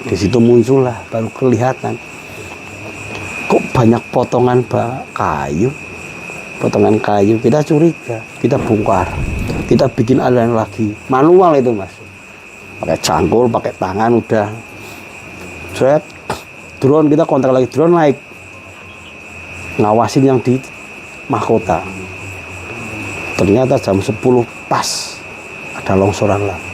Di situ muncullah, baru kelihatan. Kok banyak potongan kayu? Potongan kayu, kita curiga, kita bongkar. Kita bikin aliran lagi. Manual itu, Mas. Pakai cangkul, pakai tangan, udah. Set, drone, kita kontak lagi. Drone naik. Ngawasin yang di mahkota. Ternyata jam 10 pas ada longsoran lagi.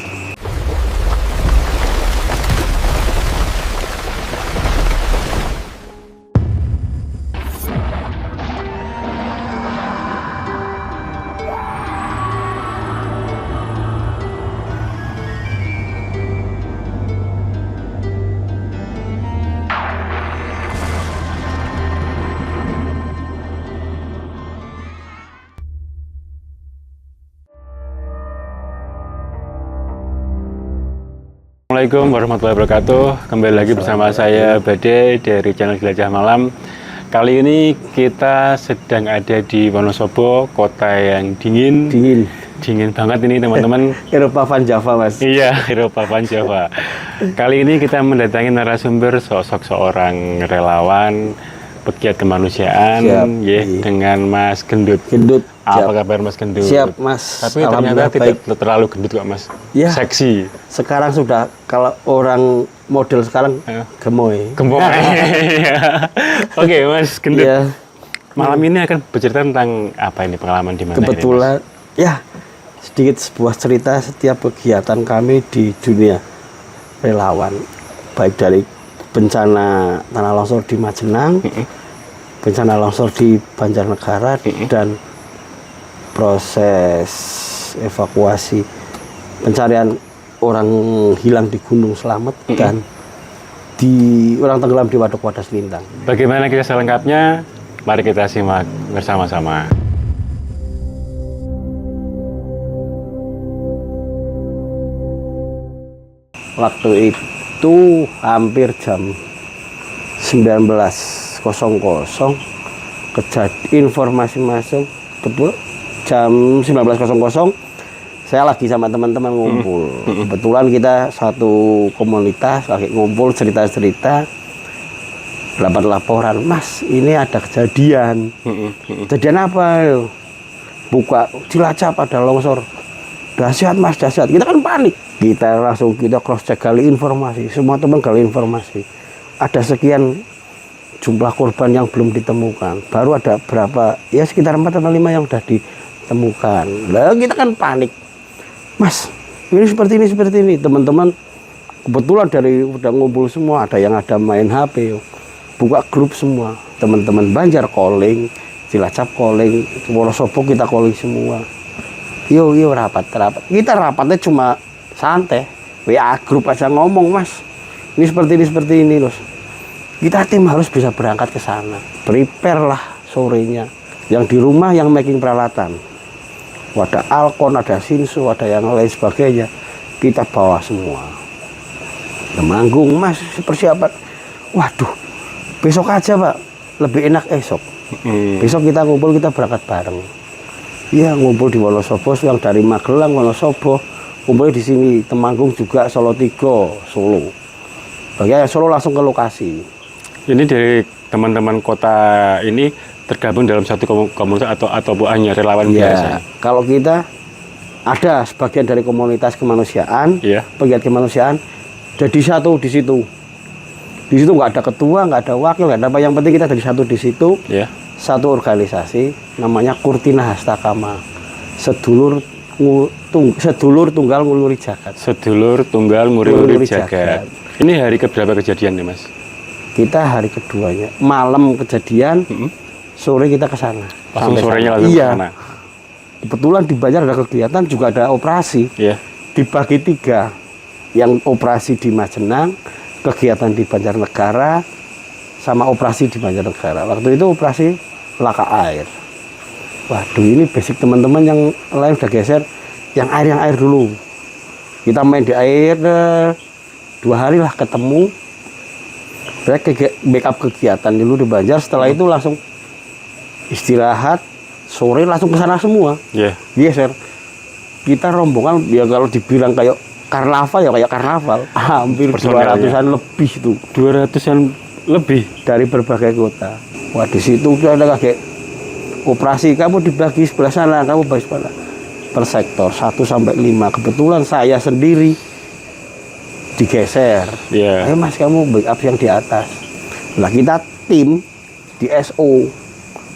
Assalamualaikum warahmatullahi wabarakatuh. Kembali lagi bersama saya Bade dari channel Jelajah Malam. Kali ini kita sedang ada di Wonosobo, kota yang dingin banget ini teman-teman. Eropa Van Java, Mas. Iya, Eropa Van Java. Kali ini kita mendatangi narasumber sosok seorang relawan pegiat kemanusiaan, dengan Mas Gendut. Apa kabar Mas Gendut? Siap, Mas. Tapi ternyata tidak terlalu gendut kok, Mas. Ya. Seksi. Sekarang sudah, kalau orang model sekarang gemoy. Oke, Mas Gendut. Ya. Malam ini akan bercerita tentang apa ini, pengalaman di mana? Kebetulan, ini, ya sedikit sebuah cerita setiap kegiatan kami di dunia relawan, baik dari bencana tanah longsor di Majenang, bencana longsor di Banjarnegara, dan proses evakuasi pencarian orang hilang di Gunung Slamet dan di orang tenggelam di Waduk Wadas Lintang. Bagaimana kisah selengkapnya? Mari kita simak bersama-sama. Waktu itu hampir jam 19.00 informasi masuk, betul jam 19.00 saya lagi sama teman-teman ngumpul. Kebetulan kita satu komunitas lagi ngumpul, cerita-cerita, dapat laporan, Mas ini ada kejadian. Kejadian apa? Buka Cilacap ada longsor. Dahsyat Mas, dahsyat. Kita kan panik. Kita langsung cross check, gali informasi. Semua teman gali informasi. Ada sekian jumlah korban yang belum ditemukan. Baru ada berapa? Ya sekitar 4 atau 5 yang sudah ditemukan. Lah kita kan panik. Mas, ini seperti ini. Teman-teman kebetulan dari udah ngumpul semua. Ada yang ada main HP. Buka grup semua. Teman-teman Banjar calling, Cilacap calling, Wonosobo kita calling semua. Yo rapat. Kita rapatnya cuma santai. WA grup aja ngomong, Mas. Ini seperti ini loh. Kita tim harus bisa berangkat ke sana. Prepare lah sorenya. Yang di rumah yang making peralatan. Ada Alkon, ada Sinsu, ada yang lain sebagainya. Kita bawa semua. Temanggung, Mas, persiapan. Waduh, besok aja, Pak. Lebih enak esok. Besok kita ngumpul, kita berangkat bareng. Iya, ngumpul di Wonosobo, yang dari Magelang, Wonosobo, ngumpul di sini, Temanggung juga, Solo 3, Solo. Bagian Solo langsung ke lokasi. Ini dari teman-teman kota ini tergabung dalam satu komunitas atau hanya relawan biasa? Kalau kita ada sebagian dari komunitas kemanusiaan, pegiat kemanusiaan, jadi satu di situ. Di situ nggak ada ketua, nggak ada wakil, nggak ada apa. Yang penting kita jadi satu di situ. Satu organisasi namanya Kurtina Hastakama, sedulur tunggal nguluri jagat. Sedulur tunggal nguluri jagat. Ini hari keberapa kejadian nih, Mas? Kita hari keduanya, malam kejadian, sore kita ke sana. Langsung sorenya langsung ke sana. Kebetulan di Banjar ada kegiatan, juga ada operasi. Dibagi 3, yang operasi di Majenang, kegiatan di Banjarnegara, sama operasi di Banjarnegara. Waktu itu operasi laka air. Waduh, ini basic teman-teman yang lain udah geser, yang air dulu. Kita main di air 2 hari lah ketemu. Backup kegiatan dulu di Banjar. Setelah itu langsung istirahat, sore langsung ke sana semua. Geser. Kita rombongan, ya kalau dibilang kayak karnaval ya kayak karnaval. Hampir Personelnya. 200-an lebih tuh 200-an lebih. dari berbagai kota. Wah di situ udah ada kayak operasi, kamu dibagi sebelah sana, kamu bagi sebelah per sektor 1 sampai 5. Kebetulan saya sendiri digeser. Iya. Ayo mas kamu backup yang di atas. Nah kita tim di SO.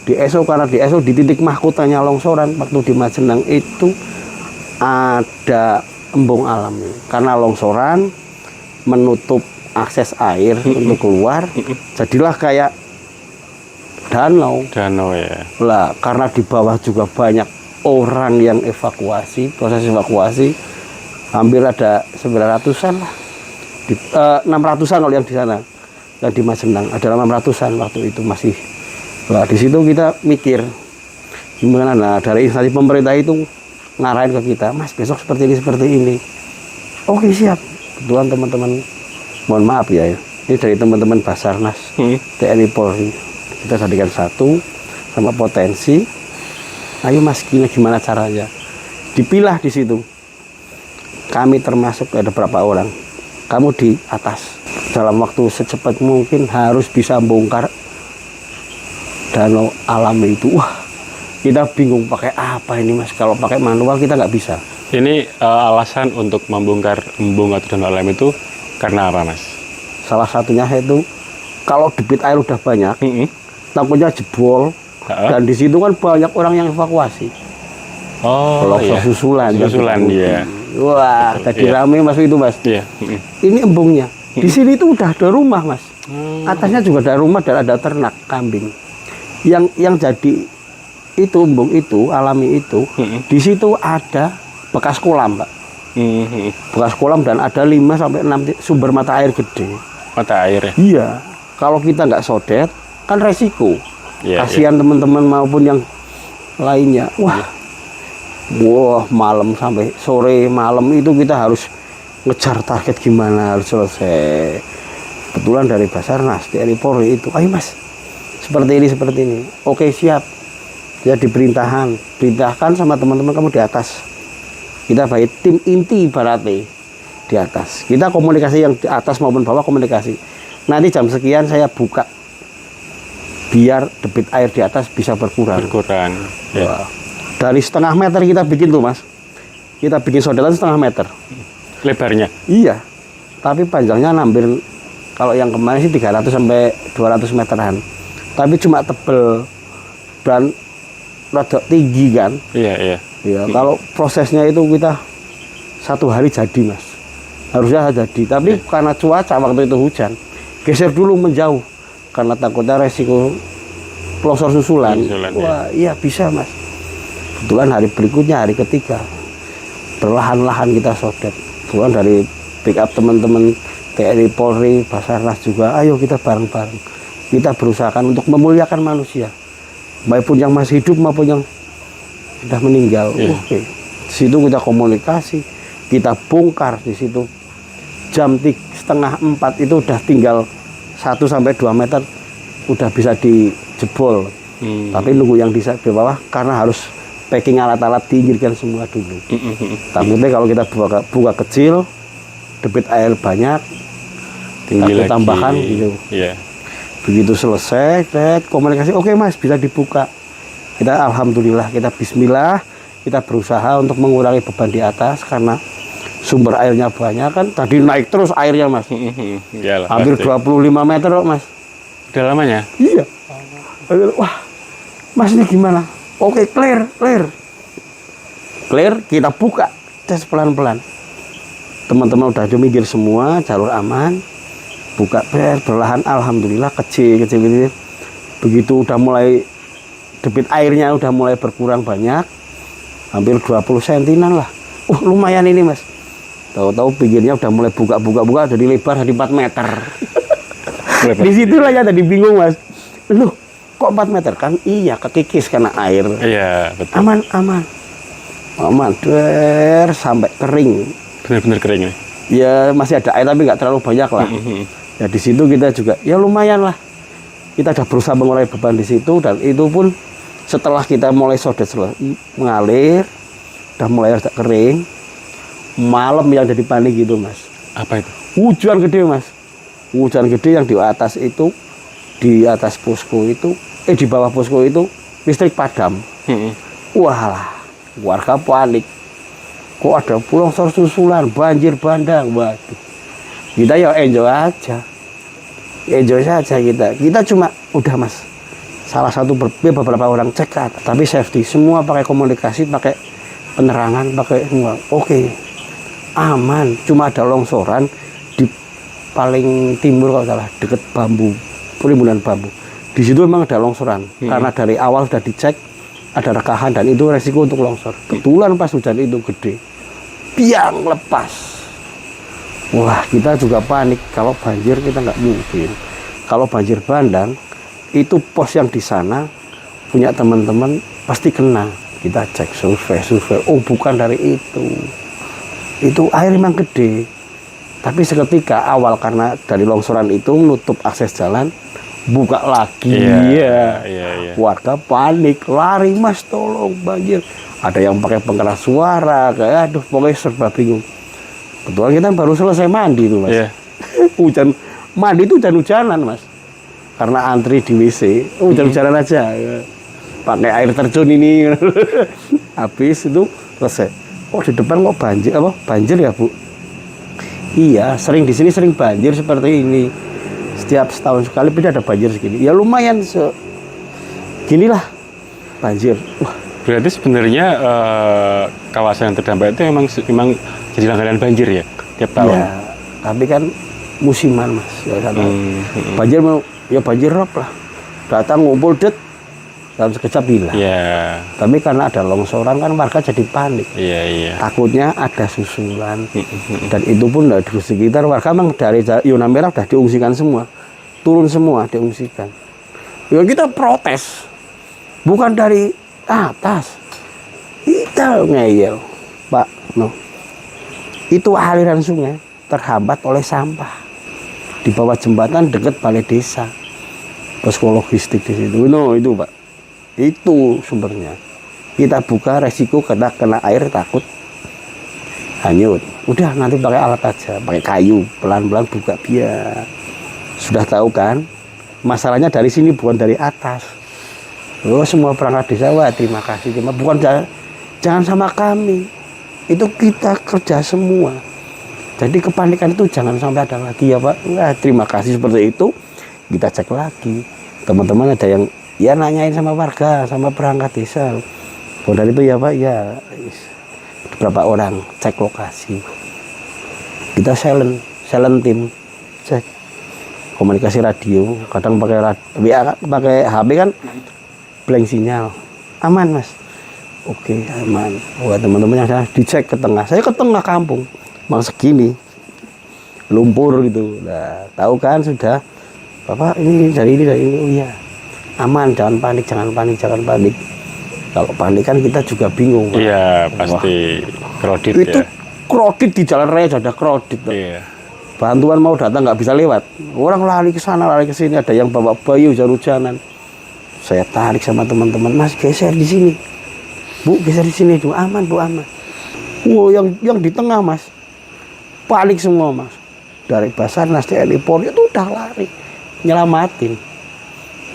Di SO karena di SO di titik mahkotanya longsoran waktu di Majenang itu ada embung alami. Karena longsoran menutup akses air untuk keluar, jadilah kayak danau. Danau ya. Lah karena di bawah juga banyak orang yang evakuasi, proses evakuasi hampir ada 900-an lah. 600-an kalau yang di sana. Yang di Majenang ada 600-an waktu itu masih. Lah di situ kita mikir gimana, nah dari instansi pemerintah itu ngarahin ke kita, Mas besok seperti ini. Oke siap. Kebetulan teman-teman, mohon maaf ya, ini dari teman-teman Basarnas, TNI Polri, kita jadikan satu sama potensi. Ayo mas, gimana caranya? Dipilah di situ. Kami termasuk ada berapa orang. Kamu di atas. Dalam waktu secepat mungkin harus bisa bongkar danau alami itu. Wah, kita bingung pakai apa ini mas. Kalau pakai manual kita nggak bisa. Ini alasan untuk membongkar embung atau danau alami itu karena apa mas? Salah satunya itu kalau debit air udah banyak, takutnya jebol. Dan di situ kan banyak orang yang evakuasi. Oh, longsor iya. susulan. Susulan, iya. Wah, tadi rame mas itu mas. Iya. Ini embungnya. Di sini itu udah ada rumah mas. Atasnya juga ada rumah dan ada ternak kambing. Yang jadi itu embung itu alami itu. Di situ ada bekas kolam pak. Bekas kolam dan ada 5 sampai 6 sumber mata air gede. Mata air ya. Iya. Kalau kita nggak sodet kan resiko. Iya, Kasihan teman-teman maupun yang lainnya. Wah. Wah, malam sampai sore malam itu kita harus ngejar target gimana harus selesai. Kebetulan dari Basarnas, TNI Polri itu, ayo mas, seperti ini. Oke siap. Dia perintahkan sama teman-teman kamu di atas. Kita baik tim inti ibaratnya di atas. Kita komunikasi yang di atas maupun bawah komunikasi. Nanti jam sekian saya buka biar debit air di atas bisa berkurang. Ya. Wah. Dari setengah meter kita bikin tuh mas. Kita bikin sodetan setengah meter. Lebarnya? Iya. Tapi panjangnya hampir kalau yang kemarin sih 300 sampai 200 meteran. Tapi cuma tebel dan rada tinggi kan. Iya. Ya, kalau prosesnya itu kita 1 hari jadi mas. Harusnya jadi. Tapi karena cuaca waktu itu hujan, geser dulu menjauh. Karena takutnya resiko longsor susulan. Wah iya bisa mas. Kebetulan hari berikutnya, hari ketiga, perlahan-lahan kita sodet. Bukan dari pick up teman-teman TNI Polri, Basarnas juga, ayo kita bareng-bareng. Kita berusahakan untuk memuliakan manusia. Maupun yang masih hidup maupun yang sudah meninggal. Oke. Di situ kita komunikasi, kita bongkar di situ. Jam 3:30, 4 itu udah tinggal 1 sampai 2 meter udah bisa dijebol. Tapi nunggu yang di bawah karena harus packing alat-alat diinjirkan semua dulu. Takutnya kalau kita buka kecil, debit air banyak, tinggi lagi. Tambahkan gitu. Iya. Begitu selesai, komunikasi, oke mas bisa dibuka. Kita alhamdulillah, kita bismillah, kita berusaha untuk mengurangi beban di atas karena sumber airnya banyak kan. Tadi naik terus airnya mas. Yalah, hampir pasti. 25 meter kok mas. Udah lamanya? Iya. Wah, mas ini gimana? Oke, clear. Kita buka, tes pelan-pelan. Teman-teman udah minggir semua, jalur aman. Buka perlahan, alhamdulillah kecil. Begitu udah mulai debit airnya udah mulai berkurang banyak, hampir 20 sentinan lah. Lumayan ini mas. Tahu-tahu pinggirnya udah mulai buka jadi lebar jadi 4 meter. Di situlah ya tadi bingung mas. Loh, kok 4 meter kan? Iya, kekikis karena air. Iya, betul. Aman, sampai kering. Benar-benar kering nih. Ya masih ada air tapi nggak terlalu banyak lah. Ya di situ kita juga ya lumayan lah. Kita sudah berusaha mengurangi beban di situ dan itu pun setelah kita mulai sodet mengalir, udah mulai agak kering. malam yang jadi panik gitu mas. Apa itu? Hujan gede mas, hujan gede yang di atas itu, di atas posko itu, di bawah posko itu listrik padam. Walah, warga panik. Kok ada longsor susulan, banjir bandang, waduh. Kita ya enjoy aja, enjoy saja kita. Kita cuma udah mas, salah satu beberapa orang cek ke atas, tapi safety, semua pakai komunikasi, pakai penerangan, pakai semua. Oke, aman. Cuma ada longsoran di paling timur kalau salah, deket bambu, perimbunan bambu. Di situ memang ada longsoran, karena dari awal sudah dicek ada rekahan dan itu resiko untuk longsor. Kebetulan pas hujan itu gede, biang lepas. Wah, kita juga panik. Kalau banjir kita nggak mungkin. Kalau banjir bandang, itu pos yang di sana punya teman-teman pasti kena. Kita cek survei. Oh, bukan dari itu. Itu air memang gede. Tapi seketika awal karena dari longsoran itu menutup akses jalan, buka lagi. Iya. Warga panik, lari mas, tolong banjir. Ada yang pakai pengeras suara, kayak aduh pokoknya serba bingung. Kebetulan kita baru selesai mandi tuh mas. Iya. Mandi itu hujan-hujanan mas. Karena antri di WC, hujan-hujanan aja. Pakai air terjun ini. Habis itu selesai. Oh di depan kok banjir, apa? Banjir ya bu? Iya, di sini sering banjir seperti ini. Setiap setahun sekali pasti ada banjir segini. Ya lumayan ginilah banjir. Wah. Berarti sebenarnya kawasan yang terdampak itu memang jadi langganan banjir ya tiap tahun. Ya, tapi kan musiman mas. Ya, banjir mau ya banjir rob lah. Datang ngumpul dalam sekejap hilang. Iya. Tapi karena ada longsoran kan warga jadi panik. Iya. Takutnya ada susulan. Dan itu pun di sekitar warga memang dari zona merah sudah diungsikan semua. Turun semua diungsikan. Ya kita protes. Bukan dari atas. Kita ngeyel. Pak, no. Itu aliran sungai terhambat oleh sampah. Di bawah jembatan dekat balai desa. Posko logistik di situ. No, itu Pak. Itu sumbernya. Kita buka resiko kena air takut hanyut. Udah nanti pakai alat aja, pakai kayu, pelan-pelan buka biar. Sudah tahu kan? Masalahnya dari sini bukan dari atas. Oh, semua perangkat desa, wah terima kasih. Bukan jangan sama kami. Itu kita kerja semua. Jadi kepanikan itu jangan sampai ada lagi ya Pak. Wah, terima kasih seperti itu. Kita cek lagi. Teman-teman ada yang ya nanyain sama warga, sama perangkat desa. Dari itu ya Pak, ya beberapa orang cek lokasi. Kita silent tim cek komunikasi radio. Kadang pakai WA, pakai HP kan blank sinyal. Aman mas. Oke, aman. Wah, teman-teman yang saya dicek ke tengah. Saya ke tengah kampung. Mang segini. Lumpur gitu. Nah, tahu kan sudah. Bapak ini dari ini. Oh iya. Aman, jangan panik. Kalau panik kan kita juga bingung. Iya, pasti kredit ya. Itu kredit di jalan raya ada kredit. Iya. Bantuan mau datang nggak bisa lewat. Orang lari ke sana, lari ke sini. Ada yang bawa bayi hujan-hujanan. Saya tarik sama teman-teman. Mas geser di sini. Bu, geser di sini tuh, aman bu, aman. Wow, yang di tengah mas, panik semua mas. Dari Basarnas, TNI Polri itu udah lari, nyelamatin.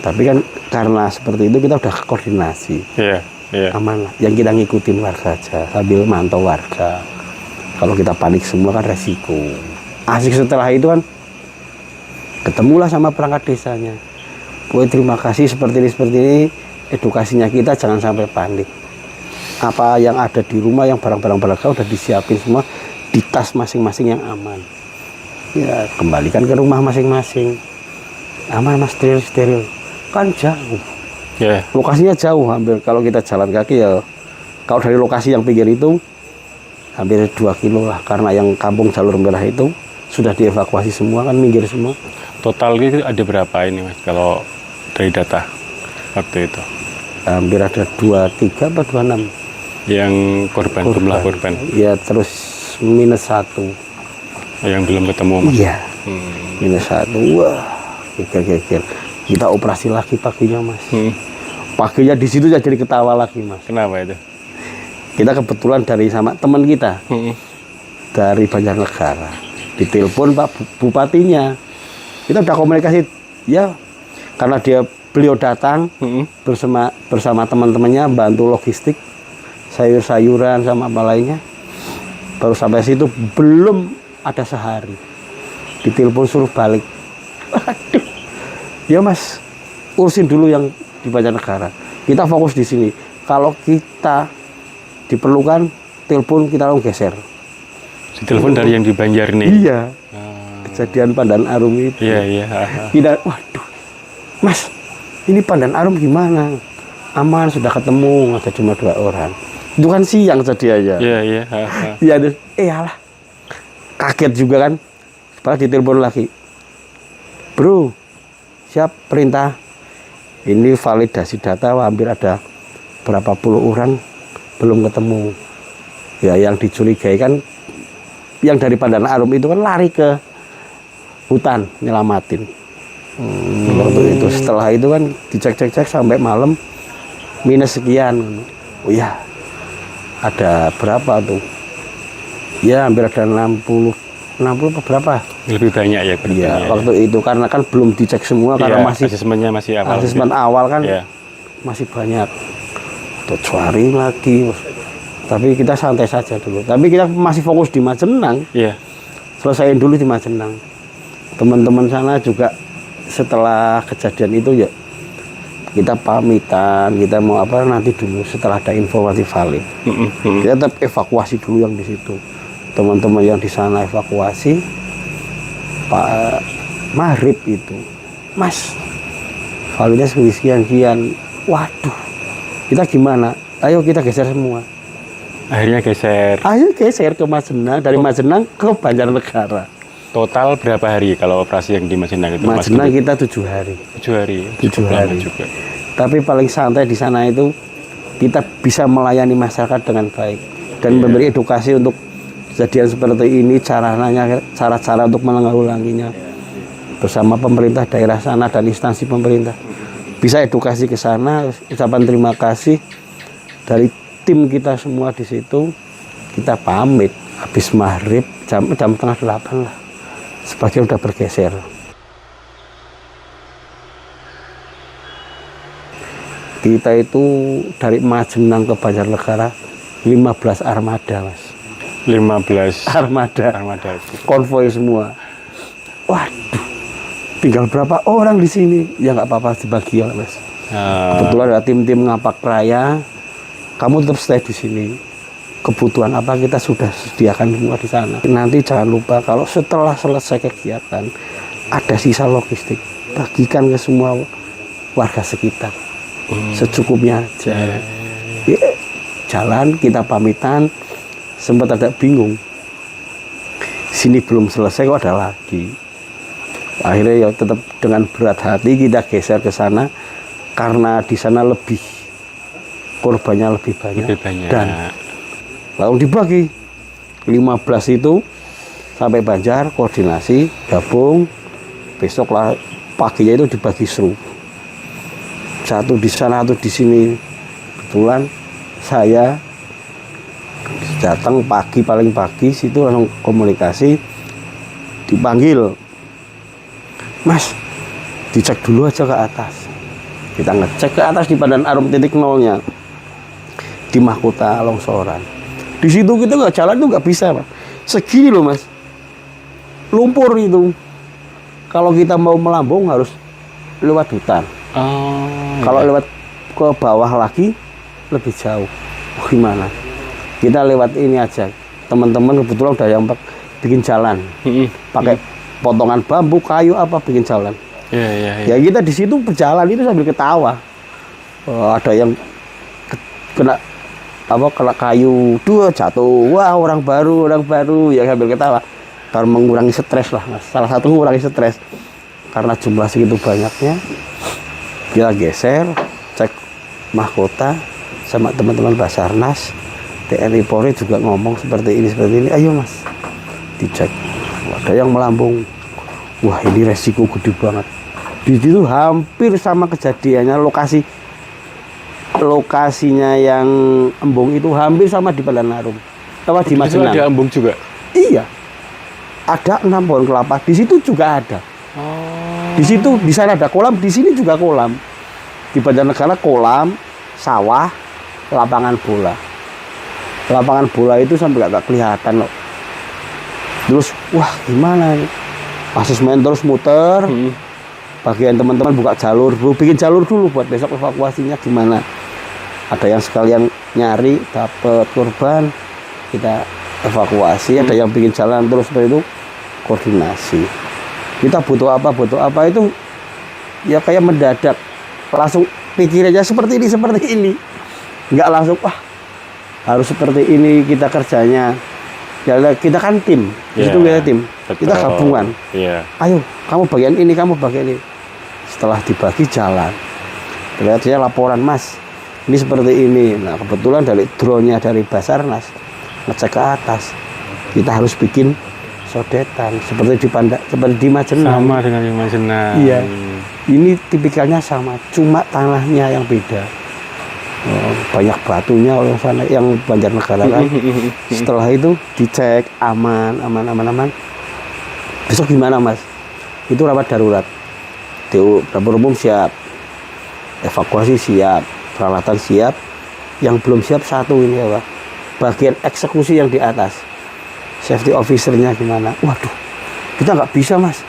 Tapi kan karena seperti itu kita udah koordinasi. Iya. Aman lah. Yang kita ngikutin warga aja, sambil mantau warga. Kalau kita panik semua kan resiko. Asik setelah itu kan, ketemulah sama perangkat desanya. Boy, terima kasih seperti ini, edukasinya kita jangan sampai panik. Apa yang ada di rumah, yang barang-barang berharga udah disiapin semua di tas masing-masing yang aman. Ya, kembalikan ke rumah masing-masing. Aman mas, steril. Kan jauh. Yeah. Lokasinya jauh hampir. Kalau kita jalan kaki ya, kalau dari lokasi yang pinggir itu hampir 2 kilo lah. Karena yang kampung jalur merah itu sudah dievakuasi semua kan, minggir semua. Total itu ada berapa ini mas kalau dari data waktu itu? Hampir ada 23 apa 26. Yang jumlah korban. Ya terus -1. Yang belum ketemu mas? Iya. -1. Wah, geger. Kita operasi lagi paginya mas. Paginya di situ jadi ketawa lagi mas. Kenapa itu? Kita kebetulan dari sama teman kita. dari Banjarnegara. Ditelepon Pak Bupatinya. Kita udah komunikasi, ya karena beliau datang bersama teman-temannya bantu logistik, sayur-sayuran sama apa lainnya. Baru sampai situ belum ada sehari. Ditelepon suruh balik. Waduh. Ya Mas, urusin dulu yang di Banjarnegara. Kita fokus di sini. Kalau kita diperlukan telepon, kita langsung geser. Telepon dari yang di Banjar nih. Iya. Kejadian Pandan Arum itu. Iya. Kita, waduh, Mas, ini Pandan Arum gimana? Aman, sudah ketemu, ada cuma 2 orang. Itu kan siang sedianya. Iya. Iya, alah. Kaget juga kan. Setelah ditelepon lagi. Bro, siap perintah. Ini validasi data, hampir ada berapa puluh orang belum ketemu. Ya, yang dicurigai kan, yang dari Pandan Arum itu kan lari ke hutan nyelamatin. Waktu itu setelah itu kan dicek sampai malam minus sekian. Oh ya, ada berapa tuh? Ya hampir ada 60 apa berapa? Lebih banyak ya. Iya, waktu itu karena kan belum dicek semua karena masih asesmennya masih awal. Asesmen awal kan masih banyak. Tuh cari lagi. Tapi kita santai saja dulu. Tapi kita masih fokus di Majenang. Iya. Selesaiin dulu di Majenang. Teman-teman sana juga setelah kejadian itu ya kita pamitan, kita mau apa nanti dulu setelah ada informasi valid. Kita tetap evakuasi dulu yang di situ. Teman-teman yang di sana evakuasi. Pak Maghrib itu, Mas, validnya sekian. Waduh, kita gimana? Ayo kita geser semua. Akhirnya geser. Ayo geser ke Majenang, dari Majenang ke Banjarnegara. Total berapa hari kalau operasi yang di Majenang itu? Majenang kita 7 hari. 7 hari. 7 hari juga. Tapi paling santai di sana itu kita bisa melayani masyarakat dengan baik dan memberi edukasi untuk kejadian seperti ini, cara-cara untuk menanggulanginya bersama pemerintah daerah sana dan instansi pemerintah. Bisa edukasi ke sana, ucapan terima kasih dari tim kita semua di situ. Kita pamit habis maghrib jam 7:30 lah. Sebagian udah bergeser. Kita itu dari Majenang ke Banjarnegara 15 armada, Mas. 15 armada itu. Konvoi semua. Waduh, tinggal berapa orang di sini? Ya nggak apa-apa dibagi ya, Mas. Kebetulan ada tim-tim Ngapak Raya. Kamu tetap stay di sini. Kebutuhan apa kita sudah sediakan semua di sana. Nanti jangan lupa kalau setelah selesai kegiatan ada sisa logistik, bagikan ke semua warga sekitar. Secukupnya aja. Ya, jalan kita pamitan. Sempat ada bingung, sini belum selesai kok ada lagi. Akhirnya ya tetap dengan berat hati kita geser ke sana karena di sana lebih korbannya lebih banyak. Dan lalu dibagi 15 itu sampai Banjar koordinasi gabung, besok lah paginya itu dibagi seru, satu di sana satu di sini. Kebetulan saya datang paling pagi situ langsung komunikasi, dipanggil, Mas, dicek dulu aja ke atas. Kita ngecek ke atas di Pandan Arum titik nolnya di mahkota longsoran. Di situ kita nggak jalan tuh nggak bisa, Pak. Segini loh, Mas, lumpur itu. Kalau kita mau melambung harus lewat hutan. Kalau lewat ke bawah lagi lebih jauh. Gimana? Kita lewat ini aja. Teman-teman kebetulan udah yang bikin jalan. Pakai potongan bambu, kayu apa bikin jalan. Ya kita di situ berjalan itu sambil ketawa. Ada yang kena kayu, jatuh. Wah, orang baru ya sambil ketawa. Karena mengurangi stres lah, Mas. Salah satu mengurangi stres. Karena jumlah segitu banyaknya, kita geser, cek mahkota sama teman-teman Basarnas. TNI Polri juga ngomong seperti ini. Ayo, Mas, dicek. Ada yang melambung. Wah, ini resiko gede banget. Di situ hampir sama kejadiannya, lokasinya yang embung itu hampir sama di Pandan Arum. Di Majenang. Ada embung juga. Iya. Ada 6 pohon kelapa. Di situ juga ada. Oh. Di situ, di sana ada kolam, di sini juga kolam. Di Banjarnegara kolam, sawah, lapangan bola. Lapangan bola itu sampai gak kelihatan loh. Terus, wah gimana ini? Asesmen terus muter. Bagian teman-teman buka jalur, bikin jalur dulu buat besok evakuasinya gimana. Ada yang sekalian nyari, dapat korban, kita evakuasi. Ada yang bikin jalan terus seperti itu, koordinasi. Kita butuh apa itu ya kayak mendadak. Langsung pikir aja seperti ini. Nggak langsung, wah harus seperti ini kita kerjanya. Ya, kita kan tim, itu kita tim, betul. kita gabungan. Ayo, kamu bagian ini, kamu bagian ini. Setelah dibagi jalan, ternyata laporan, Mas, ini seperti ini. Nah kebetulan dari drone-nya dari Basarnas ngecek ke atas, kita harus bikin sodetan seperti di Majenang. Sama dengan di Majenang. Iya, ini tipikalnya sama, cuma tanahnya yang beda. Banyak batunya oleh sana yang Banjarnegara kan. Setelah itu dicek aman. Besok gimana, Mas? Itu rapat darurat. Dapur umum siap, evakuasi siap, peralatan siap. Yang belum siap satu ini ya Pak, bagian eksekusi yang di atas, safety officer-nya gimana? Waduh, kita nggak bisa, Mas,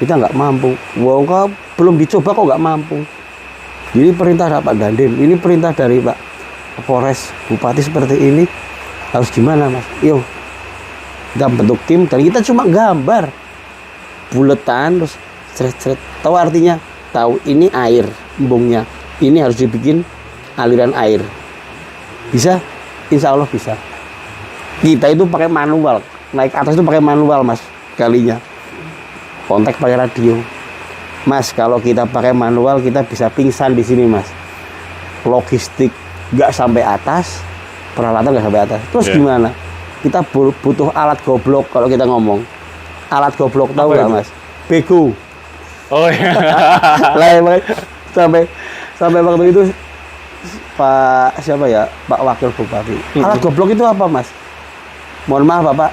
kita nggak mampu. Wong kok belum dicoba kok nggak mampu. Ini perintah Pak Dandim, ini perintah dari Pak Polres, Bupati seperti ini, harus gimana, Mas? Yuk, kita bentuk tim dan kita cuma gambar buletan terus ceret. Tahu artinya? Tahu ini air embungnya. Ini harus dibikin aliran air. Bisa? Insya Allah bisa. Kita itu pakai manual, naik atas itu pakai manual, Mas, kalinya. Kontak pakai radio. Mas, kalau kita pakai manual kita bisa pingsan di sini, Mas. Logistik nggak sampai atas, peralatan nggak sampai atas. Terus gimana? Kita butuh alat goblok kalau kita ngomong. Alat goblok tahu nggak, Mas? Bego. Oh iya. Lah, sampai waktu itu Pak siapa ya? Pak Wakil Bupati. Alat goblok itu apa, Mas? Mohon maaf, Bapak.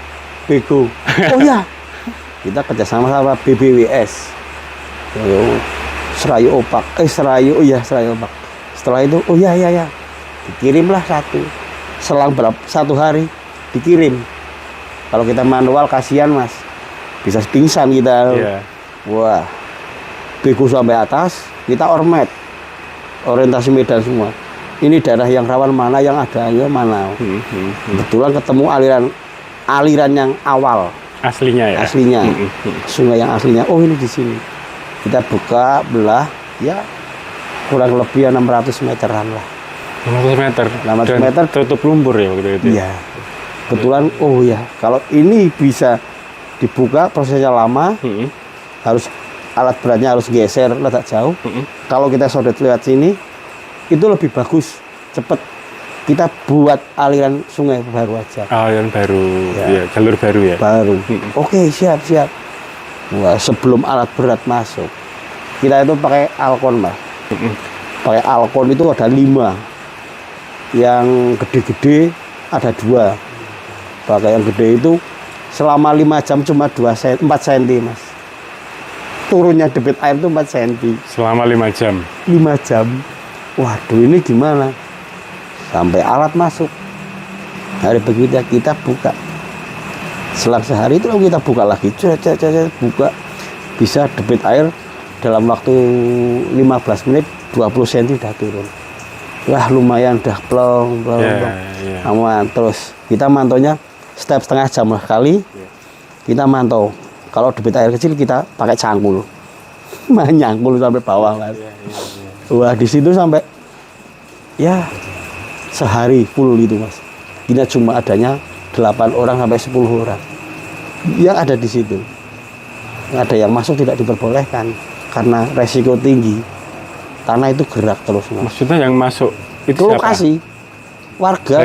Bego. Oh iya. Kita kerjasama sama BBWS. Serayu Opak. Serayu Opak. Setelah itu, oh iya. Dikirimlah satu. Selang satu hari dikirim. Kalau kita manual kasihan, Mas. Bisa pingsan kita. Yeah. Wah. Bego sampai atas, kita ormet. Orientasi medan semua. Ini daerah yang rawan mana, yang ada mana. Kebetulan ketemu aliran yang awal. Aslinya ya? Aslinya. Sungai yang aslinya. Oh, ini di sini. Kita buka, belah, ya kurang lebih 600 meteran lah. 600 meter? 600 meter. Tutup lumpur ya waktu itu? Iya. Kebetulan, oh ya, kalau ini bisa dibuka, prosesnya lama, harus alat beratnya harus geser letak jauh. Kalau kita sodet lewat sini, itu lebih bagus, cepat. Kita buat aliran sungai baru aja. Aliran baru, ya, jalur baru ya? Baru. Oke, siap. Wah, sebelum alat berat masuk, kita itu pakai Alkon, Mas. Pakai Alkon itu ada 5. Yang gede-gede ada 2. Pakai yang gede itu selama 5 jam cuma 4 cm, Mas. Turunnya debit air itu 4 cm. Selama 5 jam? 5 jam. Waduh, ini gimana? Sampai alat masuk. Hari begitu kita buka. Selang sehari itu kita buka lagi. Buka. Bisa debit air dalam waktu 15 menit 20 cm udah turun. Wah, lumayan dah plong. Aman. Terus kita mantaunya setiap setengah jam kali. Kita mantau. Kalau debit air kecil kita pakai cangkul. Nyangkul sampai bawah, Mas. Wah, di situ sampai ya sehari full gitu, Mas. Kita cuma adanya 8 orang sampai 10 orang yang ada di situ. Ada yang masuk tidak diperbolehkan karena resiko tinggi. Tanah itu gerak terus, Mas. Maksudnya yang masuk itu lokasi siapa? Warga.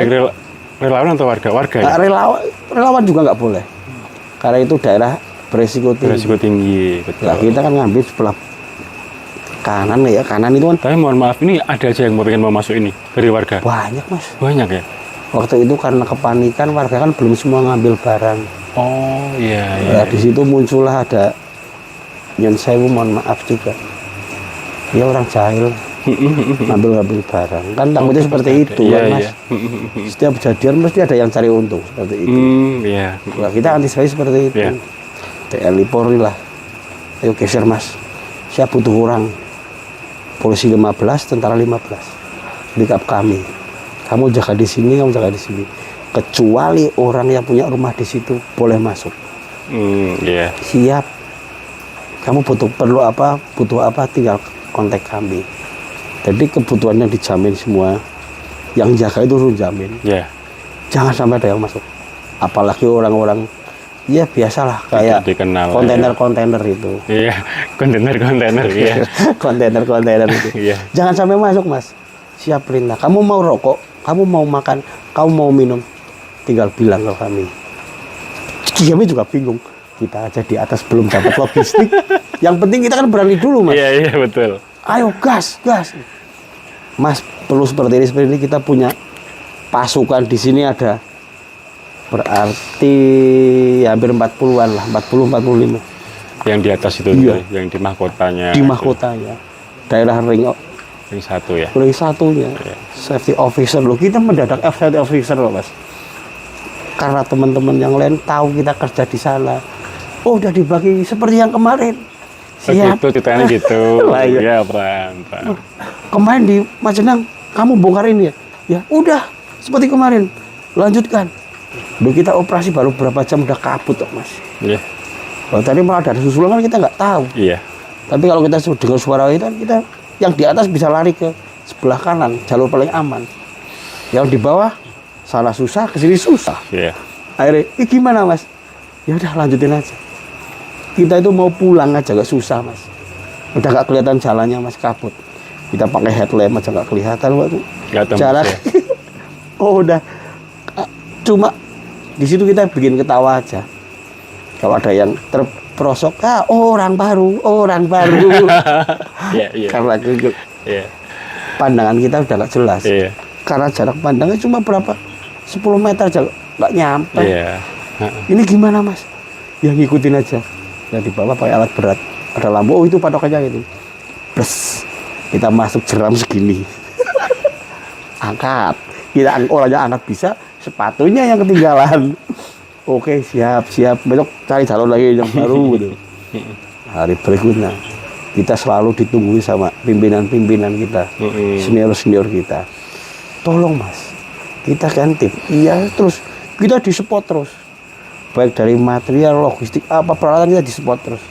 Relawan atau warga? Warga ya? Relawan juga nggak boleh. Karena itu daerah beresiko tinggi. Beresiko tinggi, betul. Nah, kita kan ngambil sebelah kanan ya. Kanan itu kan. Tapi mohon maaf, ini ada aja yang mau masuk ini dari warga? Banyak, Mas. Banyak ya? Waktu itu karena kepanikan warga kan belum semua ngambil barang. Oh iya iya. Nah, di situ muncullah ada Nyon Sewu, mohon maaf juga. Dia orang jahil, ngambil barang. Kan takutnya seperti itu Iya, kan Mas. iya. Setiap kejadian mesti ada yang cari untung seperti itu. Iya. Nah, kita antisipasi seperti itu. Iya. TNI Polri lah. Ayo geser Mas. Saya butuh orang. Polisi 15, tentara 15. Backup kami. Kamu jaga di sini, kamu jaga di sini. Kecuali orang yang punya rumah di situ boleh masuk. Iya. Siap. Kamu perlu apa, butuh apa, tinggal kontak kami. Jadi kebutuhannya dijamin semua. Yang jaga itu harus jamin. Iya. Jangan sampai ada yang masuk. Apalagi orang-orang ya biasalah kayak dikenal, kontainer-kontainer itu. Iya, kontainer iya. Kontainer itu. Iya. Jangan sampai masuk, Mas. Siap perintah. Kamu mau rokok, kamu mau makan, kamu mau minum, tinggal bilang ke kami. Kami juga bingung. Kita aja di atas belum dapat logistik. Yang penting kita kan berani dulu, Mas. Iya, betul. Ayo gas. Mas, perlu seperti ini kita punya pasukan di sini ada berarti hampir 40-an lah, 40-45. Yang di atas itu, iya. Yang di mahkotanya. Di mahkotanya. Daerah ring satu ya. Ring satunya. Iya. Safety officer loh. Kita mendadak safety officer loh, Mas. Karena teman-teman yang lain tahu kita kerja di sana. Oh, udah dibagi seperti yang kemarin. Siap. Gitu, ceritanya gitu. Lah, iya. Ya, Pram. Kemarin di Majenang, kamu bongkar ini ya? Ya, udah. Seperti kemarin. Lanjutkan. Duh, kita operasi baru berapa jam udah kabut, Mas. Iya. Kalau tadi malah ada susulan kan kita nggak tahu. Iya. Tapi kalau kita dengar suara itu, kita yang di atas bisa lari ke sebelah kanan, jalur paling aman. Yang di bawah, sana susah, ke sini susah. Iya. Akhirnya, gimana Mas? Ya udah lanjutin aja. Kita itu mau pulang aja gak susah, Mas. Udah gak kelihatan jalannya, Mas, kabut. Kita pakai headlamp aja gak kelihatan waktu. Jarak. Ya. Oh, udah. Cuma di situ kita bikin ketawa aja. Kalau ada yang terperosok, orang baru. Iya. Karena pandangan kita udah gak jelas. Iya. Karena jarak pandangnya cuma berapa? 10 meter aja gak nyampe. Iya. Ini gimana, Mas? Ya ngikutin aja. Yang di bawah pakai alat berat. Ada lampu, oh itu patokannya itu. Plus kita masuk jeram segini. Angkat. Kita orangnya angkat bisa, sepatunya yang ketinggalan. Oke, siap. Besok cari jalur lagi yang baru gitu. Hari berikutnya kita selalu ditungguin sama pimpinan-pimpinan kita, senior kita. Tolong, Mas, kita kan tim. Iya, terus kita di-support terus. Baik dari material, logistik, apa peralatan kita di-support terus.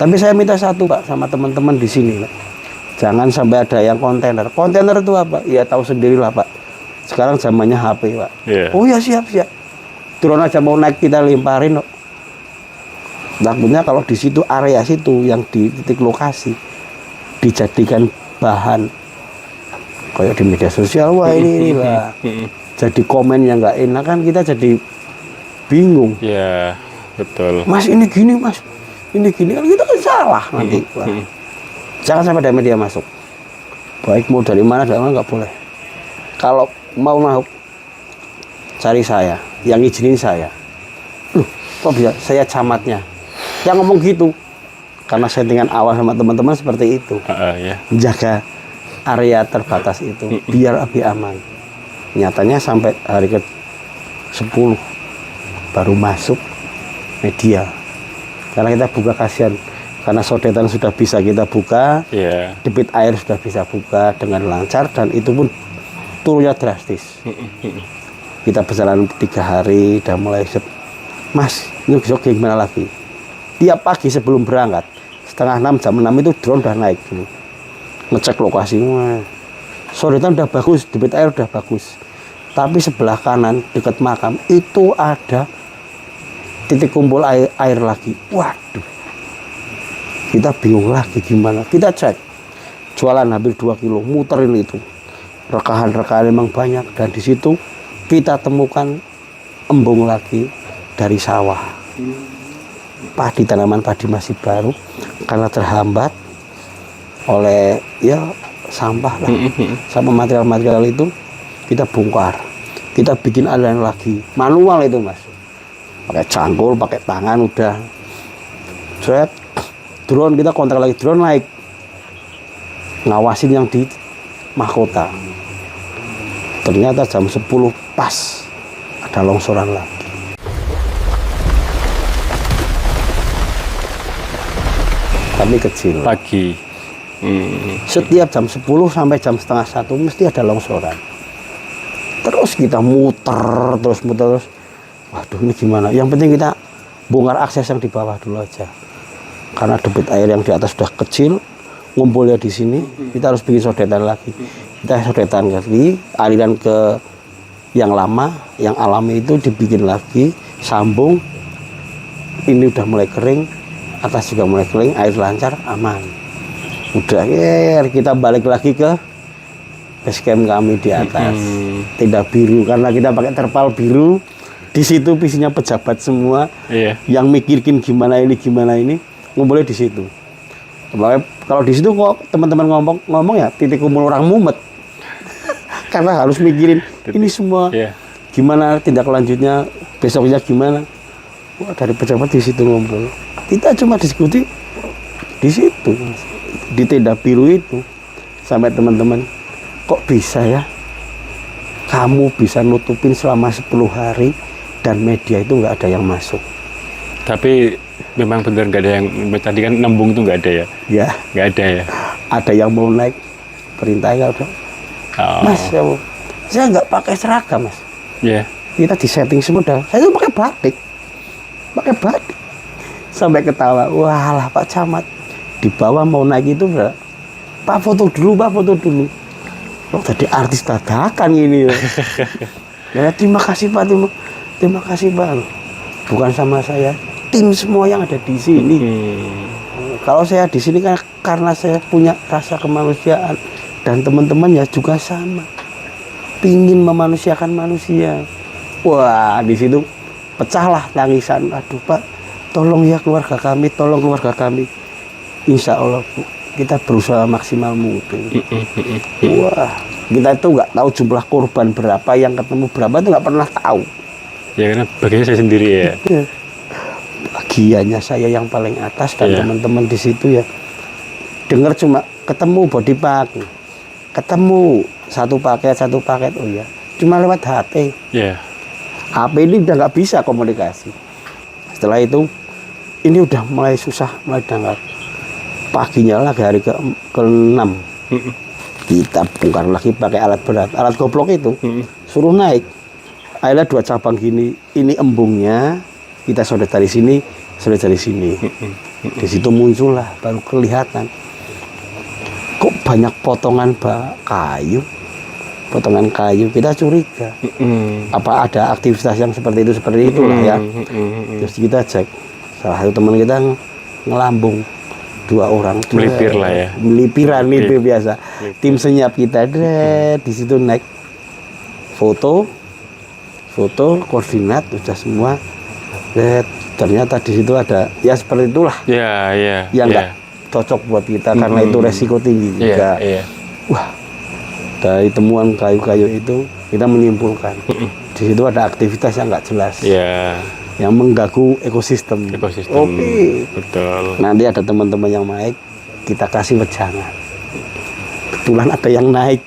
Tapi saya minta satu, Pak, sama teman-teman di sini, Pak. Jangan sampai ada yang kontainer. Kontainer itu apa? Ya tahu sendirilah, Pak. Sekarang zamannya HP, Pak. Yeah. Oh ya, siap. Drone aja mau naik kita lemparin, kok. Takutnya kalau di situ area situ yang di titik lokasi dijadikan bahan kayak di media sosial, wah ini lah. Jadi komen yang nggak enak kan kita jadi bingung. Iya, betul. Mas ini gini, Mas. Ini gini kan kita kan salah nanti. Wah. Jangan sampai ada media masuk. Baik mau dari mana nggak boleh. Kalau mau cari saya, yang izinin saya. Loh, kok bisa? Saya camatnya. Yang ngomong gitu. Karena settingan awal sama teman-teman seperti itu. Ya. Jaga area terbatas itu biar lebih aman. Nyatanya sampai hari ke-10 baru masuk media. Karena kita buka kasihan. Karena sodetan sudah bisa kita buka, debit air sudah bisa buka dengan lancar dan itu pun turunnya drastis. Kita berjalan 3 hari, udah mulai Mas, ini besok gimana lagi? Tiap pagi sebelum berangkat, setengah 6, jam 6 itu drone udah naik dulu. Ngecek lokasi, sodetan udah bagus, debit air udah bagus. Tapi sebelah kanan dekat makam itu ada titik kumpul air lagi. Waduh. Kita bingung lagi gimana. Kita cek. Jualan hampir 2 kilo, muterin itu. Rekahan-rekahan memang banyak dan di situ kita temukan embung lagi dari sawah. Padi, tanaman padi masih baru karena terhambat oleh sampah lah. Sama material-material itu kita bongkar. Kita bikin aliran lagi. Manual itu, Mas. pakai cangkul, pakai tangan udah. Set, drone kita kontak lagi, drone naik, ngawasin yang di mahkota. Ternyata jam 10 pas ada longsoran lagi. Tapi kecil. Pagi. Setiap jam 10 sampai jam setengah 1 mesti ada longsoran. Terus kita muter terus. Waduh, ini gimana? Yang penting kita bongkar akses yang di bawah dulu aja. Karena debit air yang di atas sudah kecil, ngumpulnya di sini, kita harus bikin sodetan lagi. Kita sodetan lagi, aliran ke yang lama, yang alami itu dibikin lagi, sambung. Ini udah mulai kering, atas juga mulai kering, air lancar, aman. Udah, kita balik lagi ke base camp kami di atas. Tenda biru, karena kita pakai terpal biru. Di situ isinya pejabat semua, yang mikirin gimana ini, ngumpulnya di situ. Kalau di situ kok teman-teman ngomong ya titik kumpul orang mumet. Karena harus mikirin ini semua, gimana tindak lanjutnya, besoknya gimana. Wah, dari pejabat di situ ngumpul. Kita cuma diskusi di situ, di tenda biru itu, sampai teman-teman, kok bisa ya kamu bisa nutupin selama 10 hari dan media itu nggak ada yang masuk. Tapi memang benar nggak ada yang, tadi kan nembung itu nggak ada ya? Ya. Nggak ada ya? Ada yang mau naik, perintahnya udah. Mas, saya nggak pakai seragam, Mas. Kita di setting semua dah. Saya itu pakai batik. Sampai ketawa. Walah Pak Camat, di bawah mau naik itu udah. Pak foto dulu. Lo tadi artis dadakan ini. Ya terima kasih Pak, terima kasih Pak. Bukan sama saya, tim semua yang ada di sini. Kalau saya di sini kan karena saya punya rasa kemanusiaan dan teman-teman ya juga sama, pingin memanusiakan manusia. Wah, di situ pecahlah tangisan. Aduh Pak, tolong ya keluarga kami, tolong keluarga kami. Insya Allah Bu, kita berusaha maksimal mungkin. Wah, kita itu nggak tahu jumlah korban berapa, yang ketemu berapa itu nggak pernah tahu. Ya karena bagiannya saya sendiri ya. Bagiannya saya yang paling atas dan teman-teman di situ ya. Dengar cuma ketemu body pack, ketemu satu paket, oh ya, cuma lewat HP. HP ini udah nggak bisa komunikasi. Setelah itu, ini udah mulai susah, mulai dangkal. Paginya lagi hari ke-6, kita bongkar lagi pakai alat berat, alat goblok itu, suruh naik. Akhirnya 2 cabang gini, ini embungnya, kita sodet dari sini, sodet dari sini. Di situ muncullah, baru kelihatan. Kok banyak potongan kayu, kita curiga. Apa ada aktivitas yang seperti itu lah ya. Terus kita cek, salah satu teman kita ngelambung, 2 orang. Melipir lah ya. Melipiran itu biasa. Tim senyap kita, di situ naik, foto, koordinat, sudah semua. Ternyata di situ ada, ya seperti itulah. Yang nggak cocok buat kita, karena itu resiko tinggi juga. Wah, dari temuan kayu-kayu itu kita menyimpulkan di situ ada aktivitas yang nggak jelas, yang mengganggu ekosistem. Oke. Betul. Nanti ada teman-teman yang naik, kita kasih wejangan. Kebetulan ada yang naik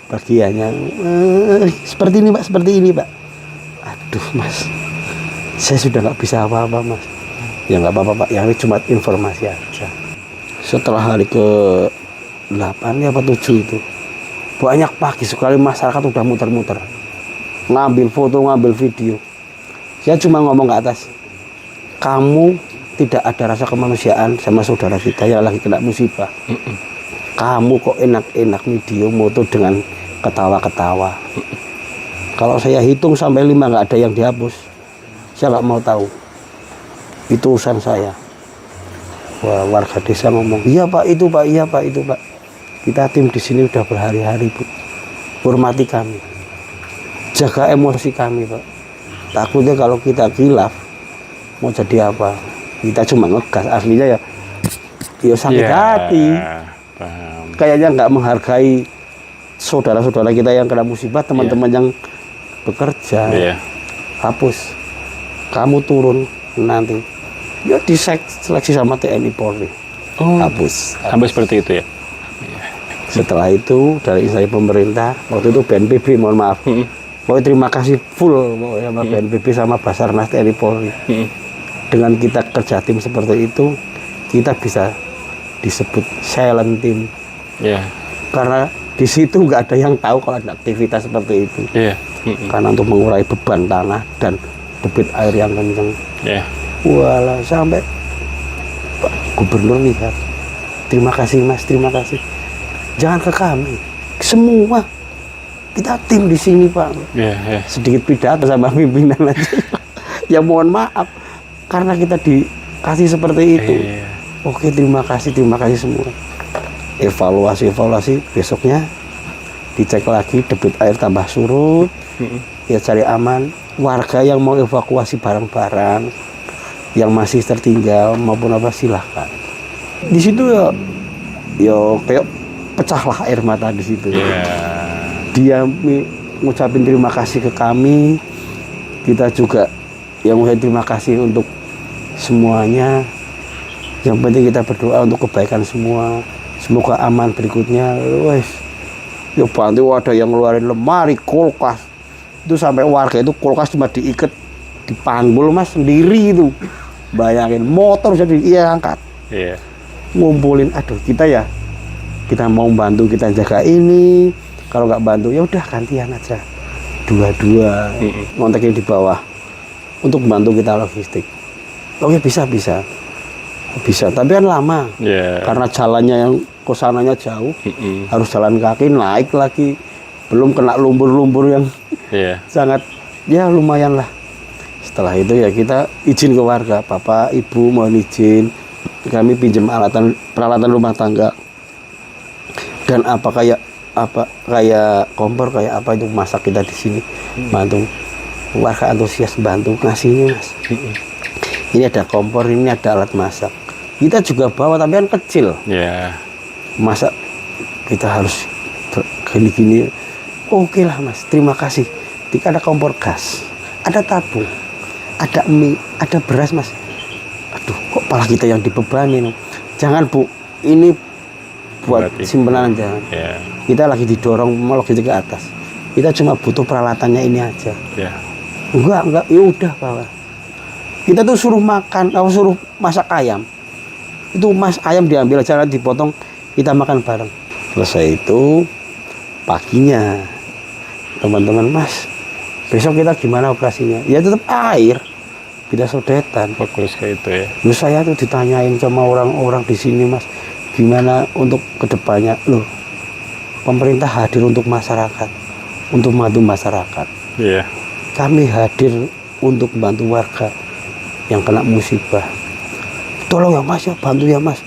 bagiannya seperti ini Pak. Aduh Mas, saya sudah nggak bisa apa-apa Mas. Ya nggak apa-apa Pak, yang ini cuma informasi aja. Setelah hari ke-8 ya apa 7 itu, banyak pagi sekali masyarakat udah muter-muter, ngambil foto, ngambil video. Saya cuma ngomong ke atas, kamu tidak ada rasa kemanusiaan sama saudara kita yang lagi kena musibah. Kamu kok enak-enak video moto dengan ketawa-ketawa. Kalau saya hitung sampai 5 nggak ada yang dihapus, saya nggak mau tahu. Itu urusan saya. Wah, warga desa ngomong, iya Pak, itu Pak, iya Pak, itu Pak. Kita tim di sini udah berhari-hari Bu. Hormati kami, jaga emosi kami Pak. Takutnya kalau kita khilaf, mau jadi apa? Kita cuma ngegas, aslinya ya sakit hati. Paham. Kayaknya nggak menghargai saudara-saudara kita yang kena musibah, teman-teman yang bekerja. Hapus. kamu turun nanti. Ya diseleksi sama TNI Polri. Hapus. Sampai seperti itu ya. Setelah itu dari instansi pemerintah, waktu itu BNPB, mohon maaf. Pokoknya terima kasih full sama BNPB sama Basarnas TNI Polri. Dengan kita kerja tim seperti itu, kita bisa disebut silent team. Karena di situ nggak ada yang tahu kalau ada aktivitas seperti itu. Karena untuk mengurai beban tanah dan debit air yang kencang. Walah, sampai Pak Gubernur lihat. Terima kasih Mas, terima kasih. Jangan ke kami, semua kita tim di sini Pak. Sedikit pidato sama pimpinan aja. Ya mohon maaf, karena kita dikasih seperti itu. Oke, terima kasih semua. Evaluasi besoknya dicek lagi, debit air tambah surut. Ya cari aman. Warga yang mau evakuasi barang-barang yang masih tertinggal maupun apa silahkan. Di situ ya kayak pecahlah air mata di situ. Dia ngucapin terima kasih ke kami, kita juga yang ngucapin terima kasih untuk semuanya. Yang penting kita berdoa untuk kebaikan semua, semoga aman berikutnya. Wes, ya bantu ada yang ngeluarin lemari, kulkas, itu sampai warga itu kulkas cuma diikat dipanggul Mas sendiri itu. Bayangin motor jadi angkat. Ngumpulin, aduh kita mau bantu, kita jaga ini. Kalau nggak bantu ya udah gantian aja, dua-dua ngontekin di bawah untuk bantu kita logistik. Oke, bisa tapi kan lama karena jalannya yang kosananya jauh, harus jalan kaki naik lagi, belum kena lumpur-lumpur yang sangat ya lumayan lah. Setelah itu ya kita izin ke warga, Bapak Ibu mohon izin kami pinjam peralatan rumah tangga dan kayak kompor kayak apa itu masak kita di sini. Bantu warga antusias bantu ngasihnya Mas. Ini ada kompor, ini ada alat masak. Kita juga bawa tapi kan kecil. Masak kita harus gini-gini. Oke lah Mas, terima kasih. Jika ada kompor gas, ada tabung, ada mie, ada beras Mas. Aduh, kok malah kita yang dibebani. Jangan Bu, ini buat simpanan aja. Kita lagi didorong logistik ke atas. Kita cuma butuh peralatannya ini aja. Enggak, ya udah Pak. Kita tuh suruh makan, suruh masak ayam. Itu ayam diambil aja, dipotong, kita makan bareng. Selesai itu paginya, teman-teman Mas, besok kita gimana operasinya? Ya tetap air, kita sodetan. Fokus kayak itu ya. Terus saya tuh ditanyain sama orang-orang di sini Mas, gimana untuk kedepannya? Loh, pemerintah hadir untuk masyarakat, untuk membantu masyarakat. Kami hadir untuk membantu warga yang kena musibah. Tolong ya Mas, ya bantu ya Mas.